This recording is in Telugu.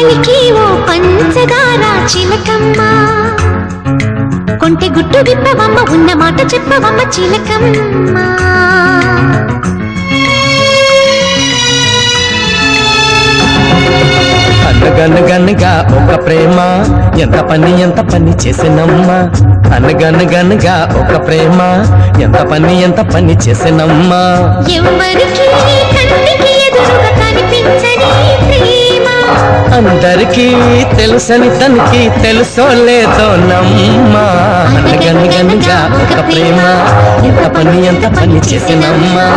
పలికి ఓ పంచదార చిలకమ్మ కొంటె గుట్టు విప్పవమ్మ ఉన్న మాట చెప్పవమ్మ చిలకమ్మ అనగనగనగా ఒక ప్రేమ ఎంత పని చేసినమ్మా అనగనగనగా ఒక ప్రేమ ఎంత పని చేసినమ్మా ఎవరికి కంటికి ఎదురుగా కనిపించని ప్రేమ అందరికీ తెలుసని తనకి తెలుసో లేదో నమ్మా అనగనగనగా ఒక ప్రేమ ఎంత పని చేసినమ్మా